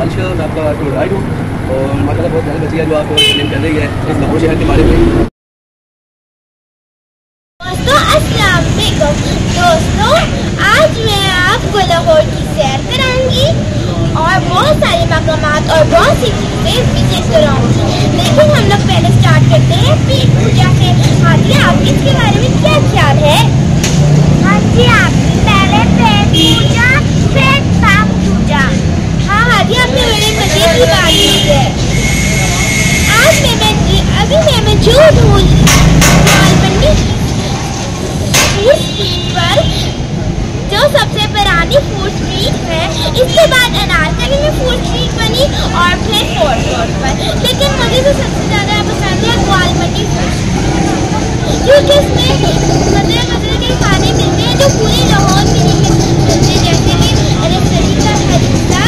लाल शाह, मैं आपका tour guide हूँ और माशाल्लाह बहुत ज़्यादा बच्ची है जो आपको एक्सप्लेन कर रही है इस लाहौर शहर के बारे में। दोस्तों अस्सलाम वालेकुम। दोस्तों आज मैं आपको लाहौर की सैर कराऊंगी और बहुत सारे मकामात और बहुत सी चीज़ें विजिट कराऊंगी। लेकिन हम लोग पहले स्टार्ट करते हैं पेट पूजा से। हाजिया, आप इसके बारे में क्या ख्याल है? हाजिया, पहले पेट पूजा फिर पाप पूजा। हाँ हाजिया, आपने बड़े मजे की बात की है। आज मैं मौजूद हूँ लालमंडी फूड स्ट्रीट पर, जो सबसे पुरानी फूड स्ट्रीट है। इसके बाद अनारकली में फूड स्ट्रीट बनी और फिर फोर्थ रोड पर। लेकिन मुझे तो सबसे ज़्यादा पसंद है लालमंडी फूड स्ट्रीट, क्योंकि इसमें मजे के खाने मिलते हैं जो पूरे लाहौर में नहीं मिलते, जैसे कि रसगुल्ले का हलवा,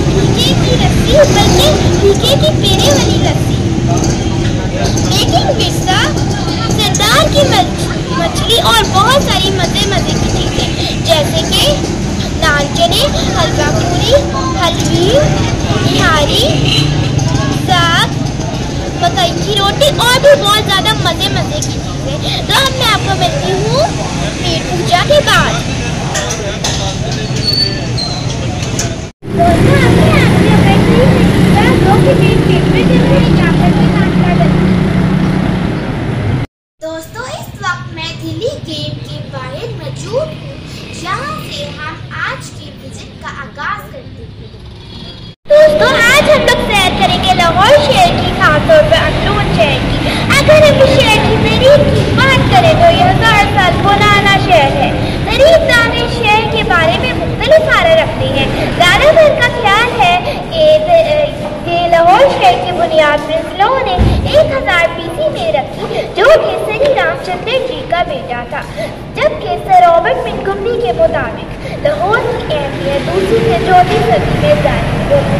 फीके की लस्सी, बल्कि फीके की पेड़े वाली लस्सी, मेकिंग पिस्ता, सरदार की मछली और बहुत सारी मजे की चीज़ें जैसे कि नान चने, हलवा पूरी, हलवी, निहारी, साग, मकई की रोटी और भी बहुत ज़्यादा मजे की चीज़ें। तो अब मैं आपको मिलती हूँ पेट पूजा के बाद। दोस्तों इस वक्त मैं दिल्ली गेट के बाहर मौजूद हूँ, जहाँ से हम आज की विजिट का आगाज करते हैं। दोस्तों आज हम लोग सैर करेंगे लाहौर शहर की, खासतौर पर अंदरून शहर की। अगर हम इस शहर की तारीख की बात करें तो यह 1000 साल पुराना शहर है। तारीखदान इस शहर के बारे में मुख्तलिफ आरा रखते हैं। ज़्यादातर का ख्याल है कि लाहौर शहर की बुनियाद प्रिंस लॉ ने 1000 BC में रखी, जो कि श्री रामचंद्र जी का बेटा था। जबकि सर रॉबर्ट मिंटगोमरी के मुताबिक लाहौर की अहमियत 2वीं से 4वीं सदी में जारी होगी।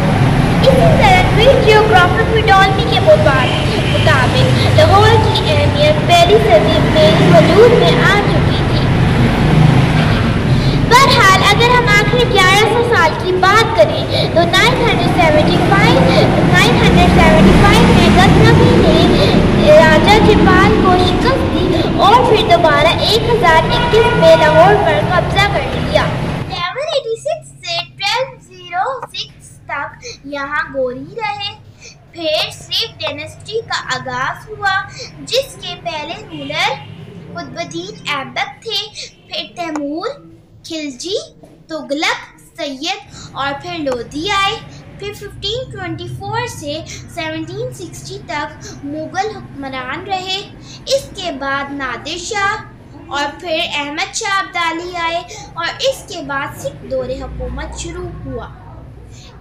इसी तरह ग्रेट जियोग्राफर पिटोलमी के मुताबिक लाहौर की अहमियत 1वीं सदी में वजूद में आ चुकी थी। बहरहाल अगर हम आखिरी 1100 साल की बात करें तो 975 में गजनवी ने राजा जयपाल को शिकस्त दी और फिर दोबारा 1021 में लाहौर पर कब्जा कर लिया। 1186 से 1206 तक यहाँ गोरी रहे। फिर सिख डायनेस्टी का आगाज हुआ, जिसके पहले रूलर कुतुबुद्दीन ऐबक थे, फिर तैमूर, खिलजी, तुगलक, सैयद और फिर लोधी आए। फिर 1524 से 1760 तक मुगल हुक्मरान रहे। इसके बाद नादिर शाह और फिर अहमद शाह अब्दाली आए और इसके बाद सिख दौरे हुकूमत शुरू हुआ।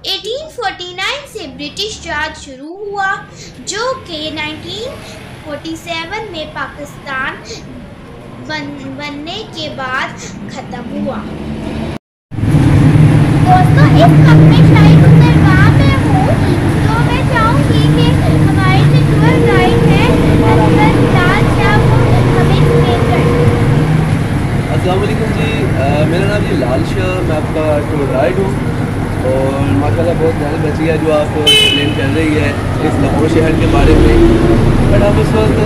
1849 से ब्रिटिश राज शुरू हुआ, जो कि 1947 में पाकिस्तान बनने के बाद खत्म हुआ। दोस्तों इस वक्त मैं शाही गुजरगाह में हूँ, तो मैं चाहूँगी कि हमारे जो टूर गाइड है लाल शाह को हमें एक्सप्लेन करें। अस्सलाम वालेकुम जी, मेरा नाम जी लाल शाह, मैं आपका टूर गाइड हूँ और माशाल्लाह बहुत ज़्यादा बच्ची है जो आपको एक्सप्लेन कर रही है इस लाहौर शहर के बारे में। बट हम इस वक्त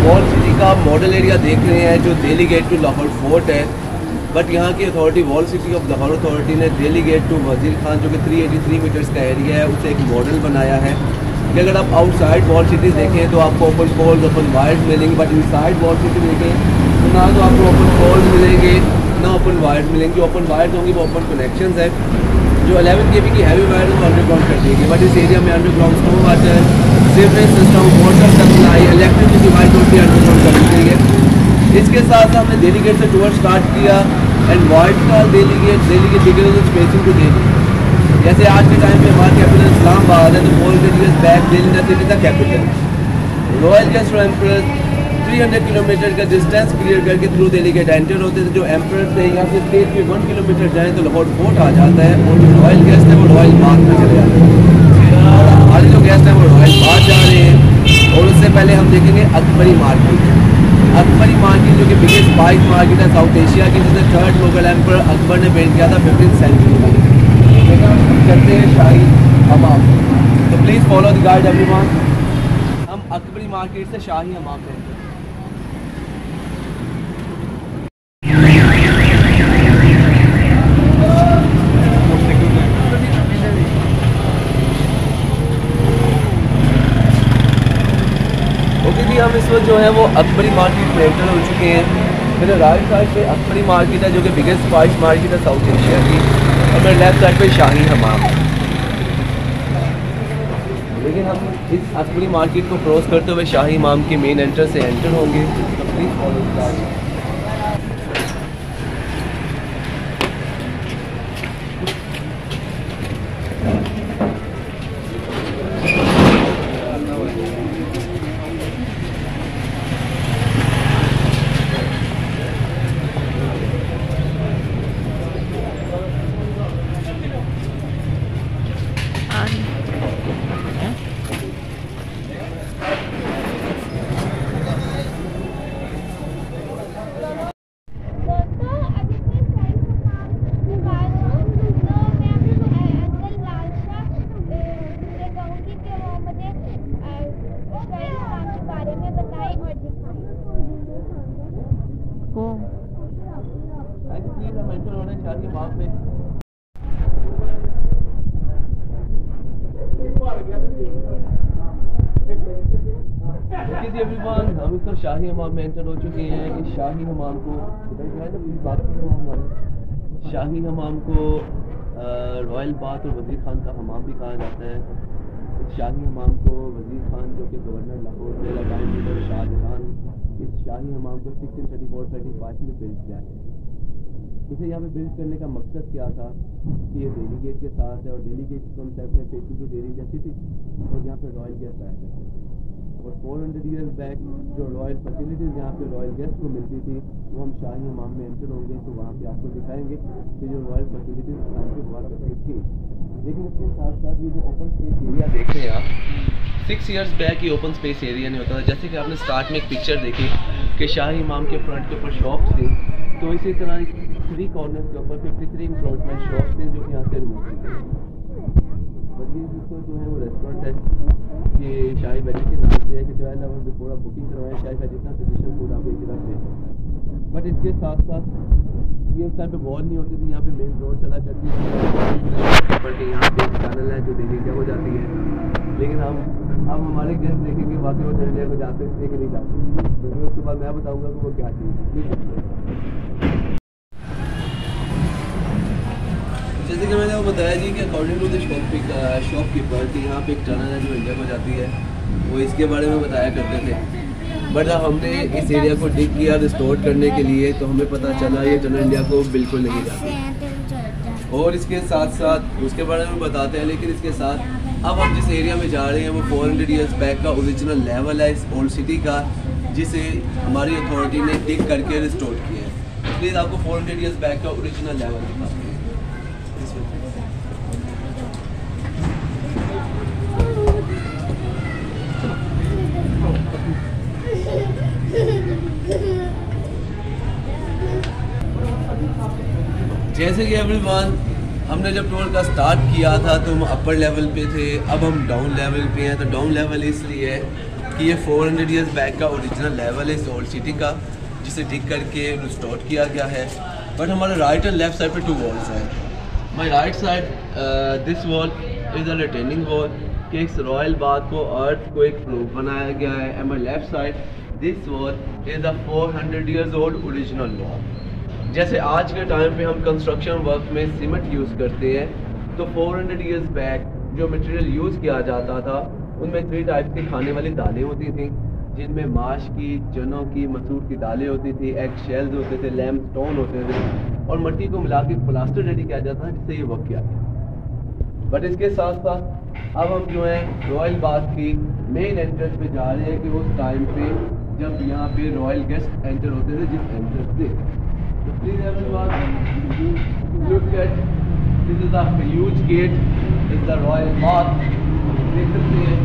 वॉल सिटी का मॉडल एरिया देख रहे हैं जो Delhi gate to Lahore fort है। बट यहाँ की authority wall city of Lahore authority ने दिल्ली गेट टू वजीर खान जो कि 383 मीटर्स का एरिया है उसे एक मॉडल बनाया है कि अगर आप आउटसाइड वॉल सिटी देखें तो आपको ओपन पोल्स, ओपन वायर्स मिलेंगे, बट इनसाइड वॉल सिटी देखें तो ना तो आपको ओपन पोल्स मिलेंगे ना ओपन वायर्स मिलेंगे। ओपन वायर्स होंगी वो ओपन कनेक्शन है। जो 11 kV की हैवी वायर वो अंडरग्राउंड कर देंगे, बट इस एरिया में underground store water, sewerage system, water supply, electricity wire totally underground कर दी गई है। इसके साथ हमने दिल्ली गेट से टूर स्टार्ट किया एंड वाइट का Delhi gate beginners spacing to Delhi. जैसे आज के टाइम में हमारा कैपिटल इस्लामाबाद है तो 400 years बैक दिल्ली न दिल्ली का कैपिटल। रॉयल गेस्ट और एम्परर 300 किलोमीटर का डिस्टेंस क्लियर करके थ्रू दिल्ली गेट एंटर होते थे। जो एम्परर थे यहाँ से स्टेज पे 1 किलोमीटर जाएँ तो लाहौर फोर्ट आ जाता है और जो रॉयल गेस्ट है वो रॉयल बाग में चले जाते हैं। और हमारे जो गेस्ट हैं वो रॉयल बाग जा रहे हैं। और उससे पहले हम देखेंगे अकबरी मार्केट। अकबरी मार्केट जो कि बिगेस्ट स्पाइस मार्केट है साउथ एशिया की, जिसे 3rd मुगल एम्पर अकबर ने बिल्ड किया था 15th सेंचुरी में। लेकिन हम चलते हैं शाही हमाम। तो please follow the guide everyone. हम अकबरी मार्केट से शाही हमाम पे हम इस वक्त जो है वो अकबरी मार्केट में एंटर हो चुके हैं। मेरे राइट साइड पे अकबरी मार्केट है जो कि बिगेस्ट स्पाइस मार्केट है साउथ एशिया की, और मेरे लेफ्ट साइड पे शाही हमाम। लेकिन हम इस अकबरी मार्केट को क्रॉस करते हुए शाही हमाम के मेन एंट्रेंस से एंटर होंगे। तो प्लीज़ फॉलो द गाइड। हम इस तरह शाही हमाम में एंटर हो चुके हैं। इस शाही हमाम को शाही हमाम को रॉयल बाथ और वज़ीर खान का हमाम भी कहा जाता है। इस शाही हमाम को वज़ीर खान जो कि गवर्नर लाहौर पहला टाइम लीडर शाहजहां, इस शाही हमाम को 1634-35 में बिल्ड किया है। इसे यहाँ पे बिल्ड करने का मकसद क्या था कि ये दिल्ली गेट के साथ है, और दिल्ली गेट कॉन्सेप्ट है पेटी टू दिल्ली जैसी थी, और यहाँ पे रॉयल गेस्ट आया करते थे। और 400 ईयर्स बैक जो रॉयल फैसिलिटीज़ यहाँ पे रॉयल गेस्ट को मिलती थी वो हम शाही हमाम में एंटर होंगे तो वहाँ पे आपको दिखाएंगे कि जो रॉयल फैसिलिटीज़ यहाँ पे हुआ करती थी। लेकिन इसके साथ साथ ये जो ओपन स्पेस एरिया देख रहे हैं आप, 6 ईयर्स बैक ये ओपन स्पेस एरिया नहीं होता था। जैसे कि आपने स्टार्ट में एक पिक्चर देखी कि शाही इमाम के फ्रंट के ऊपर शॉप्स थी, तो इसी तरह 3 कॉर्नर के ऊपर 53 इंक्रोचमेंट शॉप्स थे जो कि यहाँ से रिमूव की गई। बल्कि इसको जो है वो रेस्टोरेंट है, ये शाही वैली के नाम से है कि 12 आवर्स बिफोर आप बुकिंग करवाएं शाही का जितना ट्रेडिशनल फूड आपको एक तरफ से। बट इसके साथ साथ ये उस टाइम पे वॉल नहीं होती थी, यहाँ पे मेन रोड चला करती थी, पर के यहाँ पे चैनल है जो दिल्ली इंडिया को जाती है। लेकिन हम अब हमारे गेस्ट देखेंगे वाकई वो इंडिया को जाते हैं कि नहीं जाते, तो उसके बाद मैं बताऊँगा कि वो क्या चीज़। जैसे कि मैंने वो बताया जी कि अकॉर्डिंग टू द शॉपकीपर कि यहाँ पे एक टनल है जो इंडिया को जाती है, वो इसके बारे में बताया करते थे। बट हमने इस एरिया को डिग किया रिस्टोर करने के लिए, तो हमें पता चला ये टनल इंडिया को बिल्कुल नहीं जाती। और इसके साथ साथ उसके बारे में बताते हैं, लेकिन इसके साथ अब हम जिस एरिया में जा रहे हैं वो 400 ईयर्स बैक का ओरिजिनल लेवल है इस ओल्ड सिटी का, जिसे हमारी अथॉरिटी ने डिग करके रिस्टोर किया है। प्लीज़ आपको 400 ईयर्स बैक का ओरिजिनल लेवल दिखाते हैं। जैसे कि एवरीवन, हमने जब टूर का स्टार्ट किया था तो हम अपर लेवल पे थे, अब हम डाउन लेवल पे हैं। तो डाउन लेवल इसलिए है कि ये 400 ईयर्स बैक का ओरिजिनल लेवल है इस ओल्ड सिटी का, जिसे डिग करके रिस्टोर किया गया है। बट हमारे राइट एंड लेफ्ट साइड पे 2 वॉल्स हैं। माई right side this wall is a retaining wall कि इस रॉयल बाथ को अर्थ को एक प्रूफ बनाया गया है। And my left side this wall is a 400 years old original wall. जैसे आज के टाइम पे हम कंस्ट्रक्शन वर्क में सीमेंट यूज़ करते हैं, तो 400 ईयर्स बैक जो मटेरियल यूज़ किया जाता था उनमें 3 टाइप की खाने वाली दालें होती थी, जिनमें माश की, चनों की, मसूर की दालें होती थी, एग शेल्स होते थे, लैम स्टोन होते थे, और मिट्टी को मिला के प्लास्टर रेडी किया जाता है जिससे ये वर्क किया गया। बट इसके साथ साथ अब हम जो है रॉयल बाथ की मेन एंट्रेंस पे जा रहे हैं कि उस टाइम पे जब यहाँ पे रॉयल गेस्ट एंटर होते थे जिस एंट्रेंस से। So please everyone, look at this is a huge gate. It's the royal bath. देख सकते हैं।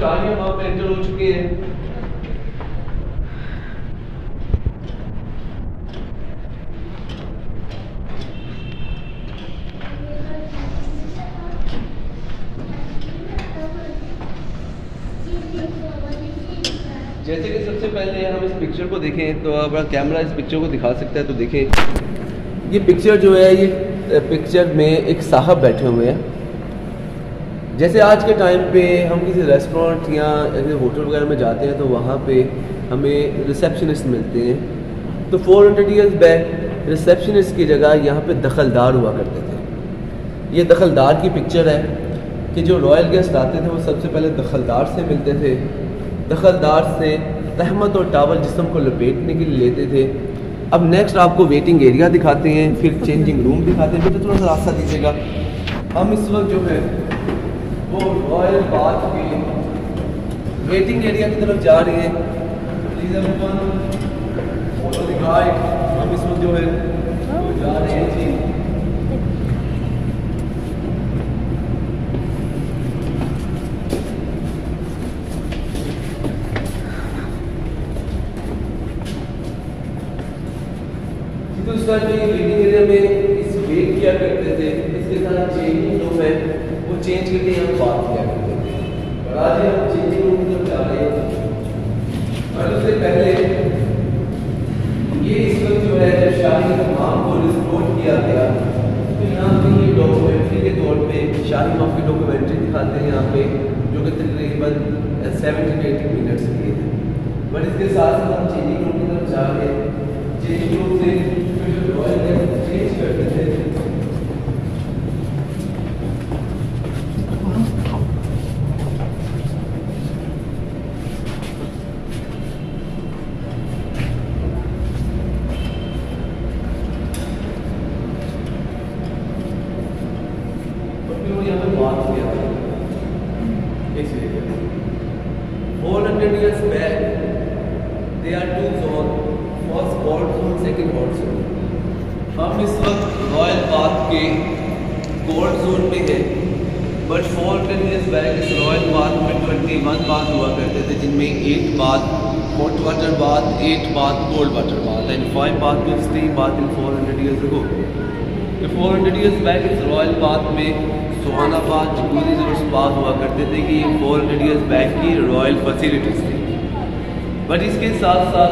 शाही वहाँ पे एंटर हो चुके हैं। जैसे कि सबसे पहले हम इस पिक्चर को देखें तो अगर कैमरा इस पिक्चर को दिखा सकता है तो देखें। ये पिक्चर जो है, ये पिक्चर में एक साहब बैठे हुए हैं। जैसे आज के टाइम पे हम किसी रेस्टोरेंट या होटल वगैरह में जाते हैं तो वहाँ पे हमें रिसेप्शनिस्ट मिलते हैं। तो 400 ईयर्स बैक रिसेप्शनिस्ट की जगह यहाँ पे दखलदार हुआ करते थे। ये दखलदार की पिक्चर है कि जो रॉयल गेस्ट आते थे वो सबसे पहले दखलदार से मिलते थे, दखलदार से तहमत और टावल जिस्म को लपेटने के लिए लेते थे। अब नेक्स्ट आपको वेटिंग एरिया दिखाते हैं, फिर चेंजिंग रूम दिखाते हैं। तो थोड़ा सा रास्ता दीजिएगा। हम इस वक्त जो है वो रॉयल बाथ के वेटिंग एरिया की तरफ जा रहे हैं। Please everyone follow the guide. हम इस वक्त जो है वो जा रहे हैं जी। तो इस बार ये वेटिंग एरिया में इस वेट किया करते थे, इसके साथ चेंजिंग रूम है वो चेंज करके हम बात किया करते थे। और आज हम चेंजिंग रूम की तरफ जा रहे हैं। और उससे पहले ये इस वक्त जो है जब शाही इमाम को रिस्टोर किया गया तो यहाँ पे ये डॉक्यूमेंट्री के तौर पे शाही इमाम की डॉक्यूमेंट्री दिखाते हैं यहाँ पे, जो कि तकरीबन 70 to 80 मिनट्स की है। बट इसके साथ साथ हम चेंजिंग रूम की तरफ जा रहे हैं। चेंजिंग रूम से रॉयल गेस्ट चेंज करते थे। यहाँ पे बात किया 400 years back there are two zones, first gold zone, second gold zone। हम इस वक्त रॉयल बाथ के गोल्ड जोन में हैं। बट 400 years बैक इस रॉयल बाथ में 21 बाथ हुआ करते थे, जिनमें 8 bath hot water bath, 8 bath cold water bath and 5 bath में steam bath in 400 years ago। 400 years back इस रॉयल बाथ में सुहाना बाथ, जकूज़ी और स्पा हुआ करते थे कि ये 400 years बैक की रॉयल फैसिलिटीज़ थी। बट इसके साथ साथ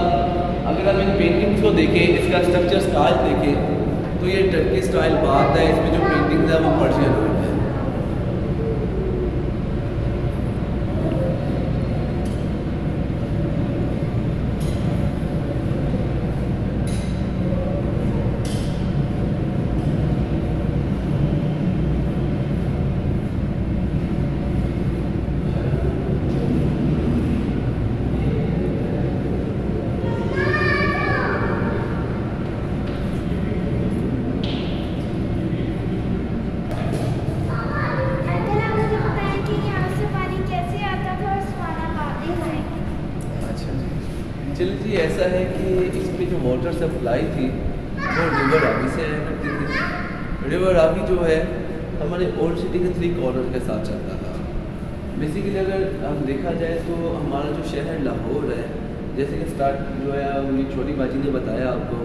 अगर आप इन पेंटिंग्स को देखें, इसका स्ट्रक्चर स्टाइल देखें तो ये टर्की स्टाइल बात है। इसमें जो पेंटिंग्स है वो पर्शियन है। चलिए जी, ऐसा है कि इसकी जो वाटर सप्लाई थी वो रिवर रावी से आया करती थी। रिवर रावी जो है हमारे ओल्ड सिटी के 3 कॉर्नर के साथ चलता था। बेसिकली अगर हम देखा जाए तो हमारा जो शहर लाहौर है, जैसे कि स्टार्ट जो है मेरी छोटी बाजी ने बताया आपको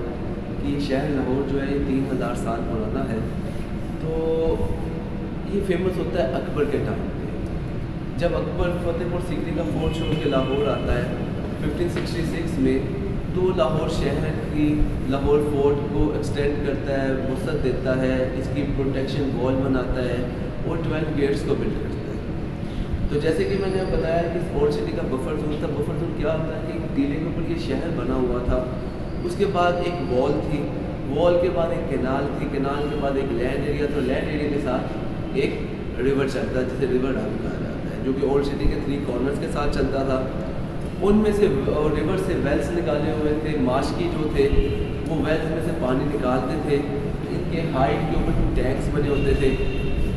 कि ये शहर लाहौर जो है ये 3000 साल पुराना है। तो ये फेमस होता है अकबर के टाइम पे, जब अकबर फतेहपुर सीकरी का फोर्ट छोड़ के लाहौर आता है 1566 में। तो लाहौर शहर की लाहौर फोर्ट को एक्सटेंड करता है, वसअत देता है, इसकी प्रोटेक्शन वॉल बनाता है और 12 गेट्स को बिल्ड करता है। तो जैसे कि मैंने बताया कि ओल्ड सिटी का बफर जोन था। बफर जोन क्या होता है कि एक टीले के ऊपर ये शहर बना हुआ था, उसके बाद एक वॉल थी, वॉल के बाद एक कैनाल थी, कैनाल के बाद एक लैंड एरिया था, लैंड एरिया के साथ एक रिवर चलता है जिसे रिवर रावी कहा जाता है, जो कि ओल्ड सिटी के 3 कॉर्नर्स के साथ चलता था। उनमें से रिवर से वेल्स निकाले हुए थे, माशकी जो थे वो वेल्स में से पानी निकालते थे। इनके हाइट के ऊपर टैंक्स बने होते थे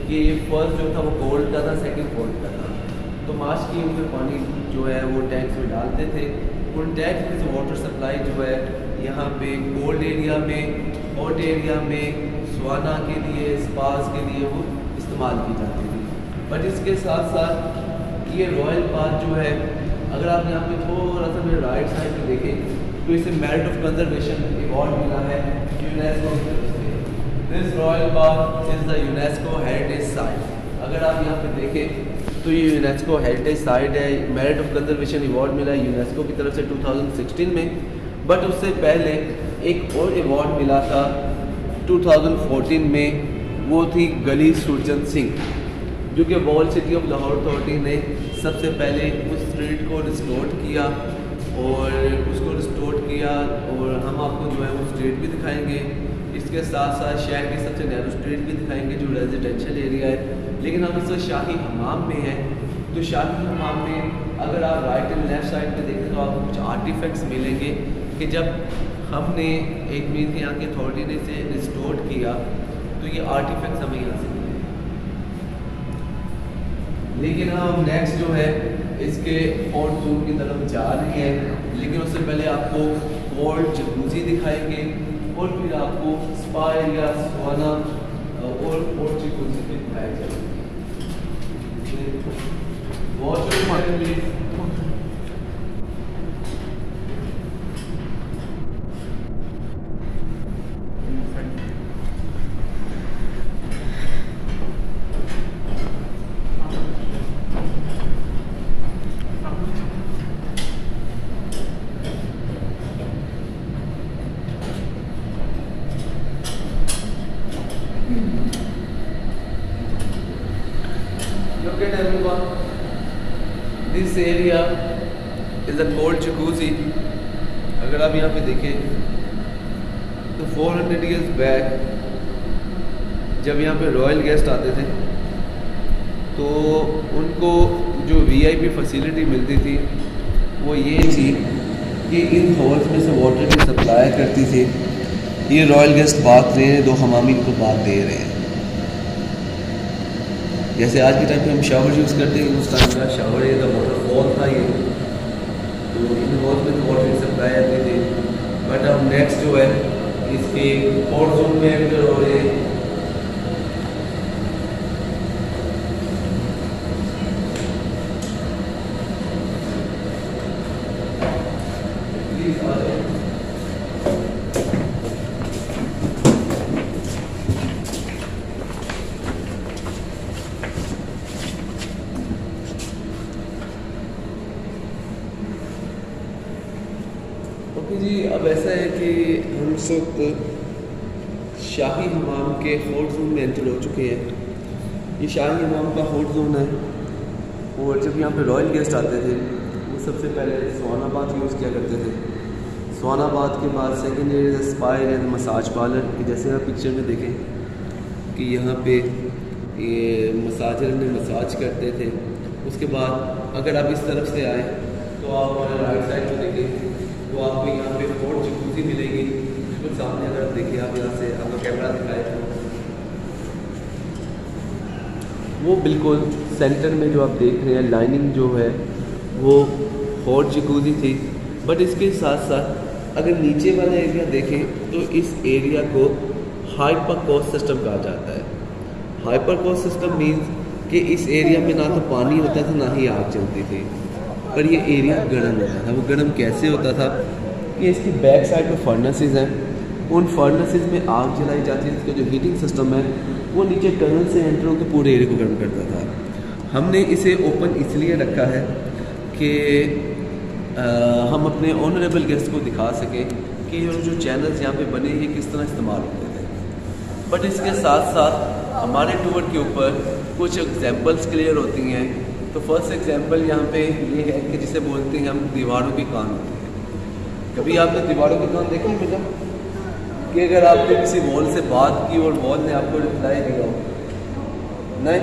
कि फर्स्ट जो था वो कोल्ड का था, सेकंड कोल्ड का था। तो माशकी में पानी जो है वो टैंक्स में डालते थे। उन टैंक्स में से वाटर सप्लाई जो है यहाँ पे कोल्ड एरिया में, हॉट एरिया में, स्वाना के लिए, स्पास के लिए वो इस्तेमाल की जाती थी। बट इसके साथ साथ ये रॉयल बाथ जो है, अगर आप यहाँ पे थोड़ा सा मेरे राइट साइड पे देखें तो इसे मेरिट ऑफ कंजर्वेशन अवार्ड मिला है यूनेस्को की तरफ से। This royal bath is the UNESCO heritage site. अगर आप यहाँ पे देखें तो ये यूनेस्को हेरिटेज साइट है, मेरिट ऑफ कंजर्वेशन अवार्ड मिला है यूनेस्को की तरफ से 2016 में। बट उससे पहले एक और अवार्ड मिला था 2014 में, वो थी गली सुरजन सिंह, जो कि wall city of Lahore authority ने सबसे पहले उस स्ट्रीट को रिस्टोर किया और हम आपको जो है वो स्ट्रीट भी दिखाएंगे। इसके साथ साथ शहर की सबसे नैरो स्ट्रीट भी दिखाएंगे जो रेजिडेंशियल एरिया है। लेकिन हम इस वक्त शाही हमाम में हैं, तो शाही हमाम में अगर आप राइट एंड लेफ़्ट साइड पे देखें तो आपको कुछ आर्टिफैक्ट्स मिलेंगे कि जब हमने एक मीन के यहाँ की अथॉरिटी ने इसे रिस्टोर किया तो ये आर्टिफैक्ट्स हमें यहाँ से मिले। लेकिन हम नेक्स्ट जो है इसके फोर्ट जून की तरफ जा रहे हैं, लेकिन उससे पहले आपको कोल्ड जकूज़ी दिखाएंगे और फिर आपको स्पा एरिया, सवाना और कोल्ड जकूज़ी भी दिखाया जाएगा। Look at everyone. This area is a cold jacuzzi. अगर आप यहाँ पे देखें तो 400 years बैक जब यहाँ पे रॉयल गेस्ट आते थे तो उनको जो VIP फैसिलिटी मिलती थी वो ये थी कि इन हॉल्स में से वाटर की सप्लाई करती थी। ये रॉयल गेस्ट बात रहे हैं, 2 हमामी को बात दे रहे हैं। जैसे आज के टाइम पे हम शावर यूज़ करते हैं, उस टाइम का शावर ये था, वाटरफॉल था ये, तो इन वॉल में वाटर की सप्लाई आती थी। बट अब नेक्स्ट जो है इसके हॉट जोन में एंटर हो रहे हैं। ओके जी, अब ऐसा है कि हम सब शाही हमाम के हॉट जोन में एंटर हो चुके हैं। ये शाही हमाम का हॉट जोन है और जब यहाँ पे रॉयल गेस्ट आते थे वो सबसे पहले सवाना बाथ यूज़ किया करते थे। सवाना बाथ के बाद second area spa and massage parlour कि जैसे आप पिक्चर में देखें कि यहाँ पे ये मसाजर ने मसाज करते थे। उसके बाद अगर आप इस तरफ से आए तो आप हमारे राइट साइड में देखें तो आपको यहाँ पे हॉट जकूज़ी मिलेगी। बिल्कुल सामने अगर आप देखिए, आप यहाँ से आपका कैमरा दिखाए तो वो बिल्कुल सेंटर में जो आप देख रहे हैं लाइनिंग जो है वो हॉट जकूज़ी थी। बट इसके साथ साथ अगर नीचे वाला एरिया देखें तो इस एरिया को हाइपर कॉस्ट सिस्टम कहा जाता है। हाइपर कॉस्ट सिस्टम मीन्स कि इस एरिया में ना तो पानी होता था ना ही आग चलती थी, पर ये एरिया गर्म होता था। वो गर्म कैसे होता था कि इसकी बैक साइड में फर्नेसेस हैं, उन फर्नेसेस में आग जलाई जाती है। इसका जो हीटिंग सिस्टम है वो नीचे टनल से एंटर होकर पूरे एरिया को गर्म करता था। हमने इसे ओपन इसलिए रखा है कि हम अपने ऑनरेबल गेस्ट को दिखा सकें कि जो चैनल्स यहाँ पे बने ये किस तरह इस्तेमाल होते थे। बट इसके साथ साथ हमारे टूर के ऊपर कुछ एग्जांपल्स क्लियर होती हैं। तो फर्स्ट एग्जांपल यहाँ पे ये है कि जिसे बोलते हैं हम दीवारों के कान होते हैं। कभी आपने दीवारों के कान देखे बेटा कि अगर आपने किसी वॉल से बात की और वॉल ने आपको रिप्लाई दिया हो? नहीं।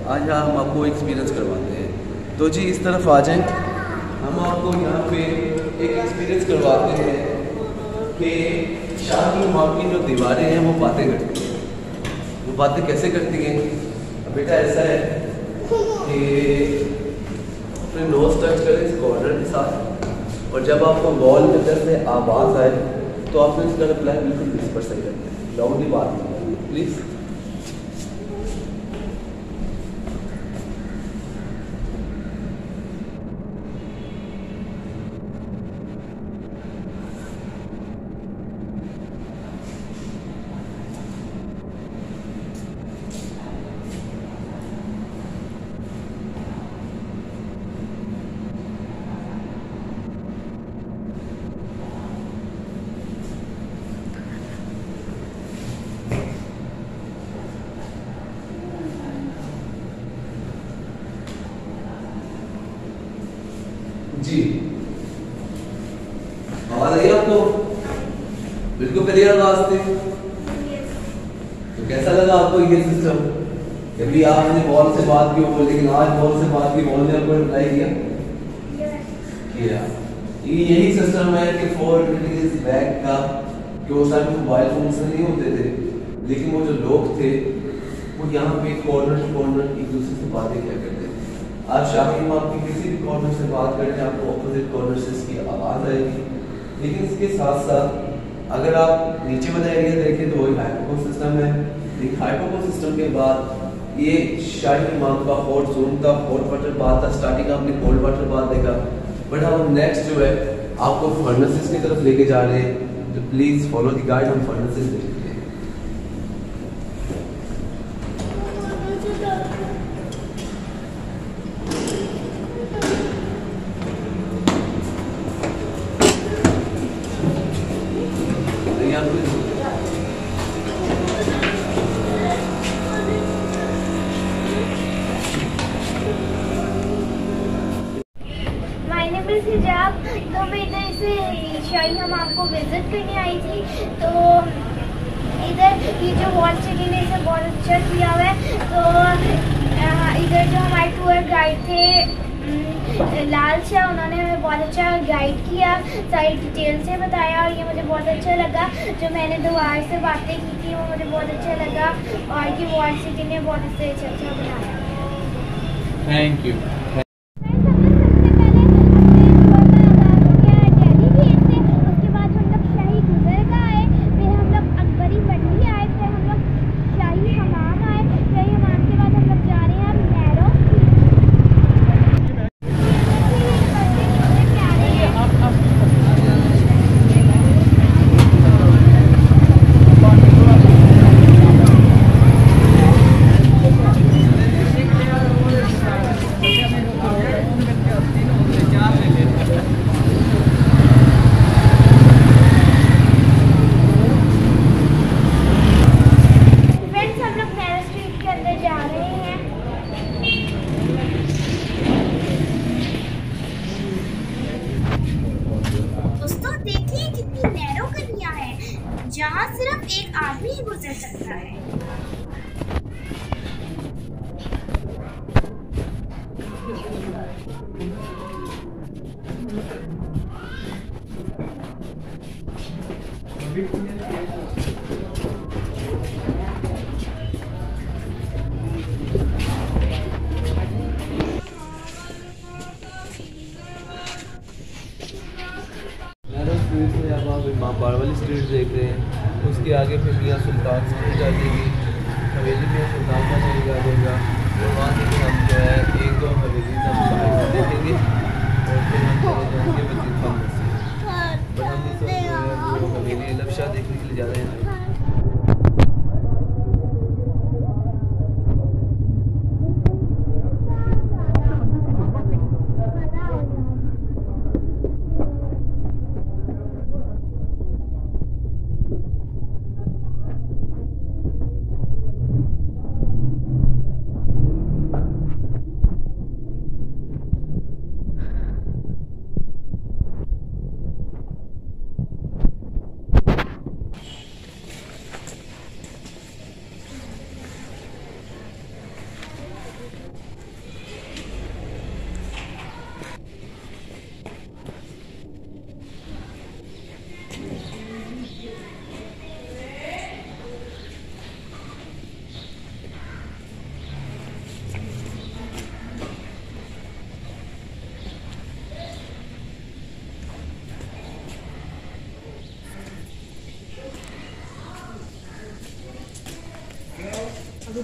आज हम आपको एक्सपीरियंस करवाते हैं। तो जी इस तरफ आ जाएं, हम आपको यहाँ पे एक एक्सपीरियंस करवाते हैं कि शाही हमाम की जो दीवारें हैं वो बातें करती हैं। वो बातें कैसे करती हैं? बेटा ऐसा है कि अपने नोज टच करें इस कॉर्नर के साथ, और जब आपको वॉल की तरफ से आवाज़ आए तो आपने इसका रिप्लाई बिल्कुल 20% करते हैं। लाउडली बात प्लीज़। बिल्कुल क्लियर आवाज थी। तो कैसा लगा आपको ये सिस्टम? कभी आपने बॉल से बात की हो, लेकिन आज बॉल से बात की, बॉल ने आपको रिप्लाई किया? यही सिस्टम है कि 4 years बैक का, कि उस टाइम मोबाइल फोन से नहीं होते थे, लेकिन वो जो लोग थे वो यहाँ पे कॉर्नर टू कॉर्नर एक दूसरे से बातें क्या करते थे। आज शाहीन आपकी किसी भी कॉर्नर से बात करें, आपको ऑपोजिट कॉर्नर से इसकी आवाज़ आएगी। लेकिन इसके साथ साथ अगर आप नीचे वाला एरिया देखें तो वही हाइपोकोन सिस्टम है। लेकिन हाइपोकोन सिस्टम के बाद ये शाहीन इमाम का हॉट जोन था, हॉट वाटर बात था। स्टार्टिंग आपने कोल्ड वाटर बात देखा, बट हम नेक्स्ट जो है आपको फर्नेसेस की तरफ लेके जा रहे हैं। तो प्लीज फॉलो द गाइड, हम फर्नेसेस देखते हैं। हिजाब तो मैं इधर से शाही हम आपको विजिट करने आई थी। तो इधर ये जो वॉल सिटी ने इसे बहुत अच्छा किया हुआ है। तो इधर जो हमारे टूर गाइड थे लाल शाह, उन्होंने हमें बहुत अच्छा गाइड किया, सारी डिटेल से बताया और ये मुझे बहुत अच्छा लगा। जो मैंने दोबारा से बातें की थी वो मुझे बहुत अच्छा लगा और ये वॉल सिटी ने बहुत अच्छा बनाया। Thank you. जहाँ सिर्फ एक आदमी ही गुजर सकता है। अब आप इमामबाड़ा वाली स्ट्रीट देख रहे हैं, उसके आगे फिर मियाँ सुल्तान स्ट्रीट आ जाएगी, हवेली मियाँ सुल्तान का स्ट्रीट आ जाएगा। और वहाँ से फिर हम जो है एक दो हवेली हम बाहर से देखेंगे और फिर हम चले जाएंगे मस्जिद खान से। बट हम इस वक्त हवेली अलग शाह देखने के लिए जा रहे हैं।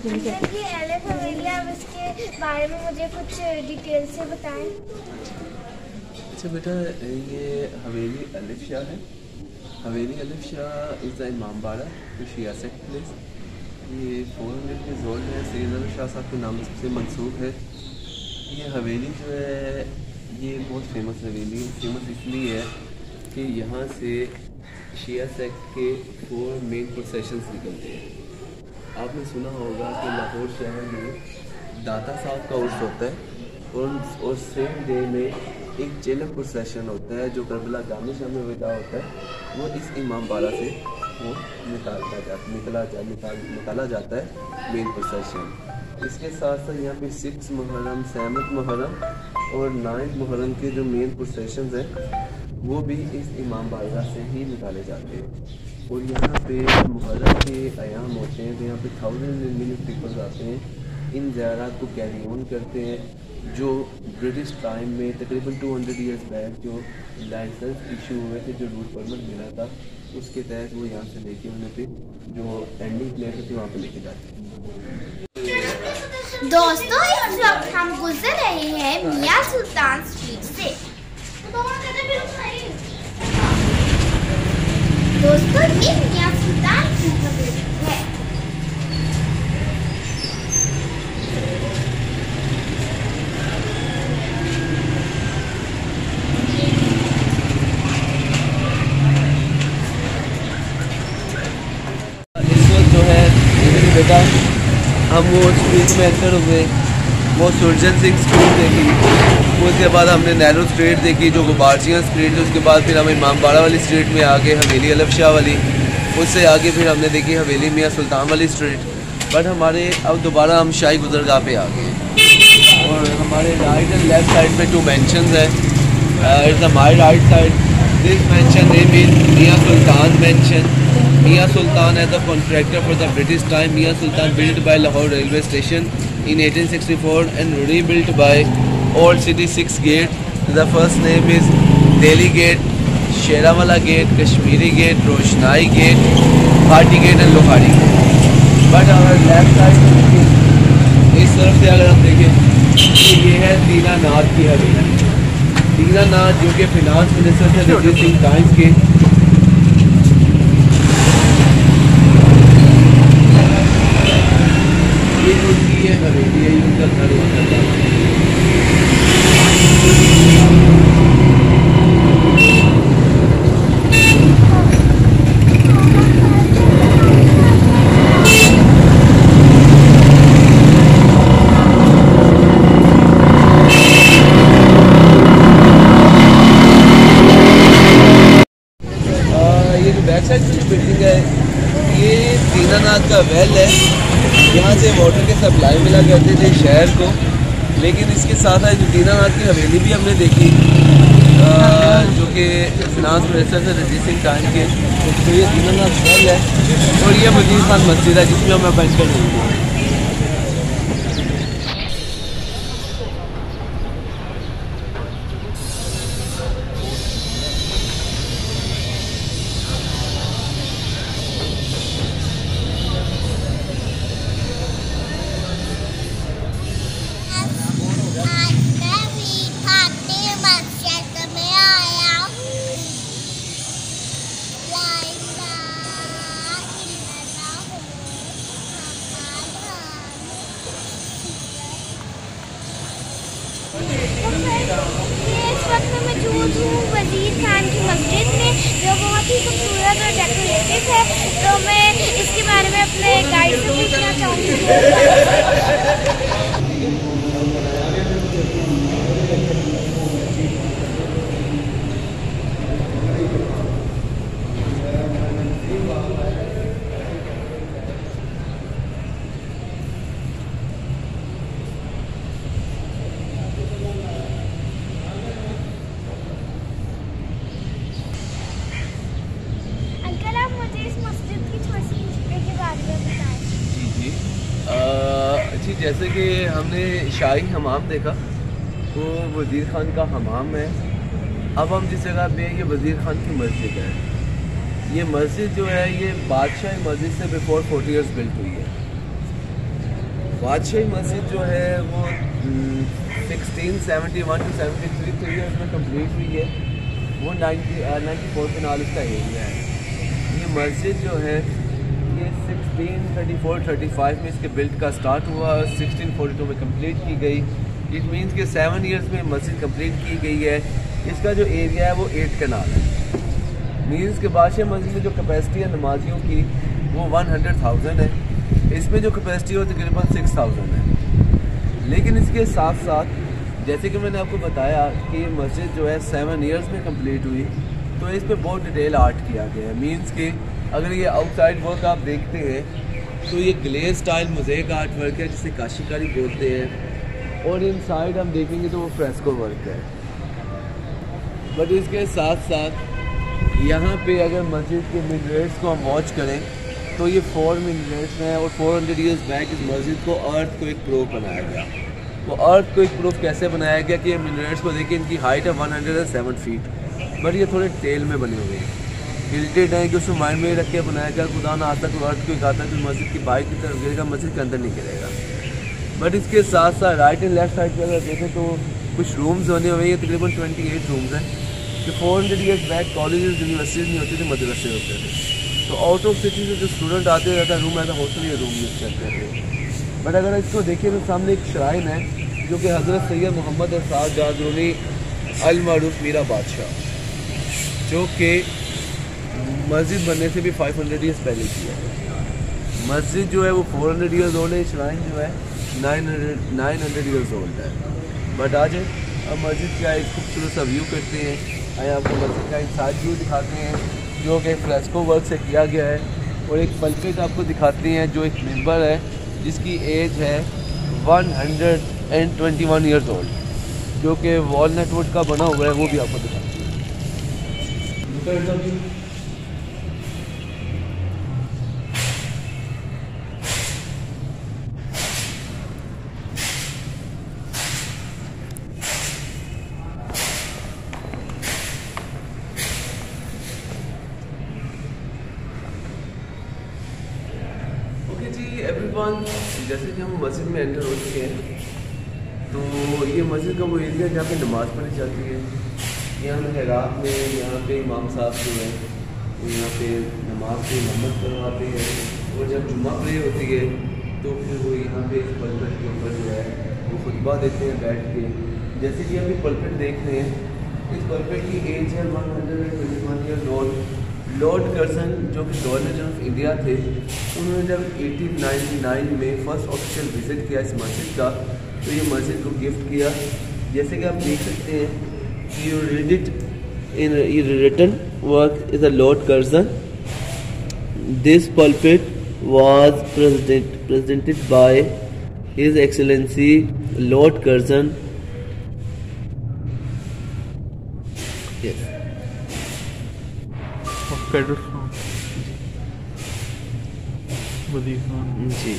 जी एलिफ हवेली, आप इसके बारे में मुझे कुछ डिटेल से बताएं। अच्छा बेटा, ये हवेली अलिफ शाह है। Haveli Alif Shah is the imambara Shia sect place. ये 400 years old है, सैयद अली शाह साहब के नाम से मंसूब है। ये हवेली जो है ये बहुत फेमस हवेली है। फेमस इसलिए है कि यहाँ से शिया सेक्ट के 4 मेन प्रोसेशंस निकलते हैं। आपने सुना होगा कि लाहौर शहर में दाता साहब का उर्स होता है और सेम डे में एक चेलम प्रोसेशन होता है जो करबला दानिश में विदा होता है, वो इस इमाम बाड़ा से वो निकाला जाता है मेन प्रोसेशन। इसके साथ साथ यहाँ पे 6 मुहर्रम, 7 मुहर्रम और 9 मुहर्रम के जो मेन प्रोसेशन हैं वो भी इस इमाम बाड़ा से ही निकाले जाते हैं। और यहाँ पे मुहर्रम के अयाम होते हैं तो यहाँ पे थाउजेंड मिलियन पीपल्स आते हैं, इन ज़ियारत को कैरी ऑन करते हैं। जो ब्रिटिश टाइम में तकरीबन 200 ईयर्स बैक जो लाइसेंस इशू हुए थे, जो रूट परमिट मिला था, उसके तहत वो यहाँ से लेके उन्हें पे जो एंडिंग प्लेस थी वहाँ पे लेके जाते हैं। दोस्तों इस वक्त हम गुजर रहे हैं मियां सुल्तान स्ट्रीट से। दोस्तों ये मियां सुल्तान की हवेली है। इस वक्त जो है बेटा हम वो स्ट्रीट में एंटर हुए, वो सुरजन सिंह स्ट्रीट देखी, उसके बाद हमने नैरो स्ट्रीट देखी जो गुबारचियाँ स्ट्रीट, उसके बाद फिर हम इमाम बाड़ा वाली स्ट्रीट में आ गए, हवेली अलफ शाह वाली, उससे आगे फिर हमने देखी हवेली मियां सुल्तान वाली स्ट्रीट। बट हमारे अब दोबारा हम शाही गुजरगाह पे आ गए और हमारे राइट एंड लेफ्ट साइड पे 2 मेंशंस है। It's my right side, this mansion name is Mian Sultan mansion. Mian Sultan as the contractor for the British time. Mian Sultan built by Lahore railway station in 1864 and rebuilt by Old City 6 Gate. The first name is Delhi Gate, Sherawala Gate, Kashmiri Gate, Roshnai Gate, Khati Gate and Lohari Gate. But our left side इस तरफ से अगर हम देखें तो ये है दीनानाथ की हवेली। दीनानाथ जो कि फिनांस मिनिस्टर थे रणजीत सिंह टाइम्स के। ये उनकी है हवेली है, उनका घर हुआ करता है। ये जो बैक साइड की बिल्डिंग है ये दीनानाथ का वेल है। यहाँ से वाटर के सप्लाई मिला करते थे शहर को, लेकिन इसके साथ साथ जो दीनानाथ की हवेली भी हमने देखी जो कि फिनांस मिनिस्टर थे रणजीत सिंह टाइम के। तो ये दीनानाथ वेल है और ये वजीर खान मस्जिद है जिसमें हमें बच कर मिलती है। इस वक्त मैं मौजूद हूँ वजीर खान की मस्जिद में जो बहुत ही खूबसूरत और डेकोरेटिव है। तो मैं इसके बारे में अपने गाइड से पूछना चाहूँगी। जी जैसे कि हमने शाही हमाम देखा वो वज़ीर ख़ान का हमाम है। अब हम जिस जगह पे ये वज़ीर ख़ान की मस्जिद है, ये मस्जिद जो है ये बादशाही मस्जिद से बिफोर 40 ईयर्स बिल्ट हुई है। बादशाही मस्जिद जो है वो 1671 to 73 3 ईयर्स में कंप्लीट हुई है। वो 94 के नाल इसका एरिया है। ये मस्जिद जो है ये 1634-35 में इसके बिल्ड का स्टार्ट हुआ और 1642 में कंप्लीट की गई। इट मीन्स कि 7 ईयर्स में मस्जिद कंप्लीट की गई है। इसका जो एरिया है वो 8 कनाल है। मीन्स के बादशाह मस्जिद में जो कैपेसिटी है नमाजियों की वो 100,000 है। इसमें जो कैपेसिटी हो तकरीबन 6,000 है। लेकिन इसके साथ साथ जैसे कि मैंने आपको बताया कि मस्जिद जो है 7 ईयर्स में कंप्लीट हुई, तो इस पे बहुत डिटेल आर्ट किया गया है। मींस कि अगर ये आउटसाइड वर्क आप देखते हैं तो ये glaze style mosaic art work है जिसे काशीकारी बोलते हैं, और इनसाइड हम देखेंगे तो वो फ्रेस्को वर्क है। बट इसके साथ साथ यहाँ पे अगर मस्जिद के मिनरेट्स को हम वॉच करें तो ये 4 मिनरेट्स हैं, और 400 ईयर्स बैक इस मस्जिद को अर्थ को एक प्रूफ बनाया गया। वो अर्थ को एक प्रूफ कैसे बनाया गया कि ये मिनरेट्स को देखिए, इनकी हाइट है 107 फीट, बट ये थोड़े टेल में बने हुए हैं, हिल्टेड हैं, कि उसको माइंड में रख के बनाया गया। खुदा ना आता कोई अर्थ को एक आता कि मस्जिद की बाइक की तरफ गिरेगा, मस्जिद के अंदर नहीं गिरेगा। बट इसके साथ साथ राइट एंड लेफ्ट साइड पर अगर देखें तो कुछ रूम्स बने हुए हैं, तकरीबन 28 रूम्स हैं, कि 400 ईयर्स बैक कॉलेजेस यूनिवर्सिटीज़ नहीं होती थी, मदरसे होते थे। तो आउट ऑफ सिटी से जो स्टूडेंट आते रहता रूम ऐसा होटल या रूम यूज़ करते थे। बट अगर इसको देखिए तो सामने एक श्राइन है जो कि हज़रत सैयद मोहम्मद अरसाद जादरूनी अल मारूफ मीरा बादशाह, जो कि मस्जिद बनने से भी 500 ईयर्स पहले की है। मस्जिद जो है वो 400 ईयर्स ओल्ड है, श्राइन जो है 900 ईयर्स ओल्ड है। बट आज अब मस्जिद का एक खूबसूरत सा व्यू करते हैं, आए आपको मस्जिद का इनसाइड व्यू दिखाते हैं जो कि फ्रेस्को वर्क से किया गया है, और एक पल्पिट आपको दिखाते हैं जो एक मेंबर है जिसकी एज है 121 ईयर्स ओल्ड, जो कि वॉलनट वुड का बना हुआ है, वो भी आपको दिखाते हैं। एवरीवन, जैसे कि हम मस्जिद में एंटर हो चुके हैं, तो ये मस्जिद का वो एरिया जहाँ पे नमाज़ पढ़ी जाती है। यहाँ मेहराब में यहाँ पे इमाम साहब जो है वो यहाँ पे नमाज से इमामत करवाते हैं, और जब जुम्मा प्रे होती है तो फिर वो यहाँ पे इस पलपट के ऊपर जो है वो खुतबा देते हैं बैठ के। जैसे कि अभी पलपट देख रहे हैं, इस पलपट की एज है 121 ईयर्स ओल्ड। लॉर्ड कर्जन जो कि गवर्नर ऑफ इंडिया थे, उन्होंने जब 1899 में फर्स्ट ऑफिशियल विज़िट किया इस मस्जिद का, तो ये मस्जिद को गिफ्ट किया। जैसे कि आप देख सकते हैं कि you read it in written work is a lord Curzon. This pulpit was presented by his excellency lord Curzon. जी,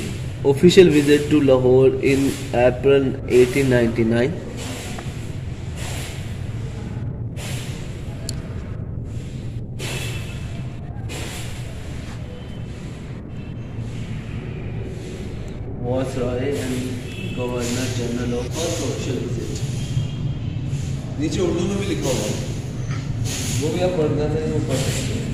official visit to Lahore in April 1899। Viceroy and governor general of first official visit. नीचे उर्दू में भी लिखा हुआ है, वो भी आप पढ़ना चाहें वो पढ़ सकते हैं।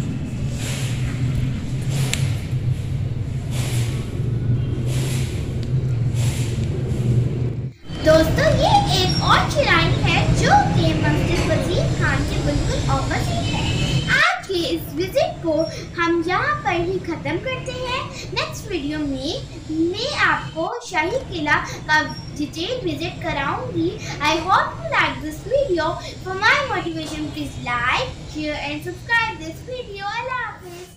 दोस्तों, ये एक और श्राइन है जो कि मस्जिद वजीर खान के बिल्कुल ऑपोजिट है। आज के इस विजिट को हम यहाँ पर ही खत्म करते हैं। नेक्स्ट वीडियो में मैं आपको शाही किला का डिटेल विजिट कराऊंगी। I hope you like this video. For my motivation please like, share and subscribe this video. अल्लाह हाफिज़।